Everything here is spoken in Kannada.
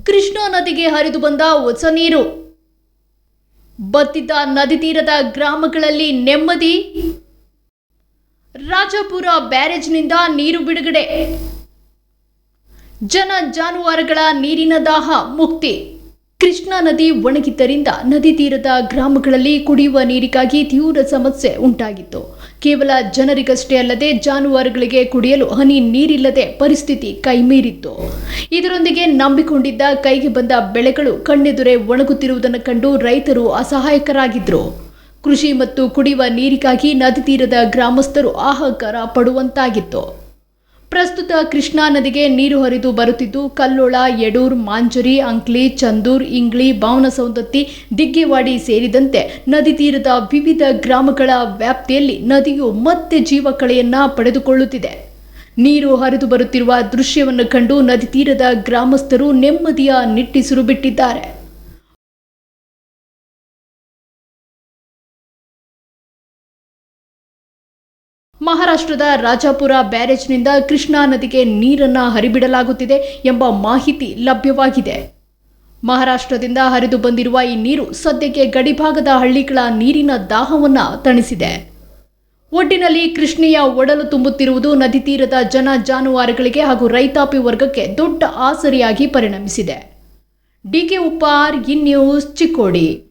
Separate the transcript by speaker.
Speaker 1: ಕೃಷ್ಣಾ ನದಿಗೆ ಹರಿದು ಬಂದ ಹೊಸ ನೀರು. ಬತ್ತಿದ್ದ ನದಿ ತೀರದ ಗ್ರಾಮಗಳಲ್ಲಿ ನೆಮ್ಮದಿ. ರಾಜಾಪುರ ಬ್ಯಾರೇಜ್ನಿಂದ ನೀರು ಬಿಡುಗಡೆ. ಜನ ಜಾನುವಾರುಗಳ ನೀರಿನ ದಾಹ ಮುಕ್ತಿ. ಕೃಷ್ಣಾ ನದಿ ಒಣಗಿದ್ದರಿಂದ ನದಿ ತೀರದ ಗ್ರಾಮಗಳಲ್ಲಿ ಕುಡಿಯುವ ನೀರಿಗಾಗಿ ತೀವ್ರ ಸಮಸ್ಯೆ ಉಂಟಾಗಿತ್ತು. ಕೇವಲ ಜನರಿಗಷ್ಟೇ ಅಲ್ಲದೆ ಜಾನುವಾರುಗಳಿಗೆ ಕುಡಿಯಲು ಹನಿ ನೀರಿಲ್ಲದೆ ಪರಿಸ್ಥಿತಿ ಕೈಮೀರಿತ್ತು. ಇದರೊಂದಿಗೆ ನಂಬಿಕೊಂಡಿದ್ದ ಕೈಗೆ ಬಂದ ಬೆಳೆಗಳು ಕಣ್ಣೆದುರೇ ಒಣಗುತ್ತಿರುವುದನ್ನು ಕಂಡು ರೈತರು ಅಸಹಾಯಕರಾಗಿದ್ದರು. ಕೃಷಿ ಮತ್ತು ಕುಡಿಯುವ ನೀರಿಗಾಗಿ ನದಿ ತೀರದ ಗ್ರಾಮಸ್ಥರು ಹಾಹಾಕಾರ ಪಡುವಂತಾಗಿತ್ತು. ಪ್ರಸ್ತುತ ಕೃಷ್ಣಾ ನದಿಗೆ ನೀರು ಹರಿದು ಬರುತ್ತಿದ್ದು ಕಲ್ಲೋಳ, ಯಡೂರ್, ಮಾಂಜರಿ, ಅಂಕ್ಲಿ, ಚಂದೂರ್, ಇಂಗ್ಳಿ, ಬಾವನಸೌಂದತ್ತಿ, ದಿಗ್ಗೇವಾಡಿ ಸೇರಿದಂತೆ ನದಿ ತೀರದ ವಿವಿಧ ಗ್ರಾಮಗಳ ವ್ಯಾಪ್ತಿಯಲ್ಲಿ ನದಿಯು ಮತ್ತೆ ಜೀವಕಳೆಯನ್ನ ಪಡೆದುಕೊಳ್ಳುತ್ತಿದೆ. ನೀರು ಹರಿದು ಬರುತ್ತಿರುವ ದೃಶ್ಯವನ್ನು ಕಂಡು ನದಿ ತೀರದ ಗ್ರಾಮಸ್ಥರು ನೆಮ್ಮದಿಯ ನಿಟ್ಟಿಸಿರು ಬಿಟ್ಟಿದ್ದಾರೆ. ಮಹಾರಾಷ್ಟ್ರದ ರಾಜಾಪುರ ಬ್ಯಾರೇಜ್ನಿಂದ ಕೃಷ್ಣಾ ನದಿಗೆ ನೀರನ್ನು ಹರಿಬಿಡಲಾಗುತ್ತಿದೆ ಎಂಬ ಮಾಹಿತಿ ಲಭ್ಯವಾಗಿದೆ. ಮಹಾರಾಷ್ಟ್ರದಿಂದ ಹರಿದು ಬಂದಿರುವ ಈ ನೀರು ಸದ್ಯಕ್ಕೆ ಗಡಿಭಾಗದ ಹಳ್ಳಿಗಳ ನೀರಿನ ದಾಹವನ್ನು ತಣಿಸಿದೆ. ಒಟ್ಟಿನಲ್ಲಿ ಕೃಷ್ಣೆಯ ಒಡಲು ತುಂಬುತ್ತಿರುವುದು ನದಿ ತೀರದ ಜನ ಜಾನುವಾರುಗಳಿಗೆ ಹಾಗೂ ರೈತಾಪಿ ವರ್ಗಕ್ಕೆ ದೊಡ್ಡ ಆಸರೆಯಾಗಿ ಪರಿಣಮಿಸಿದೆ. D K Uppar, in news, Chikkodi.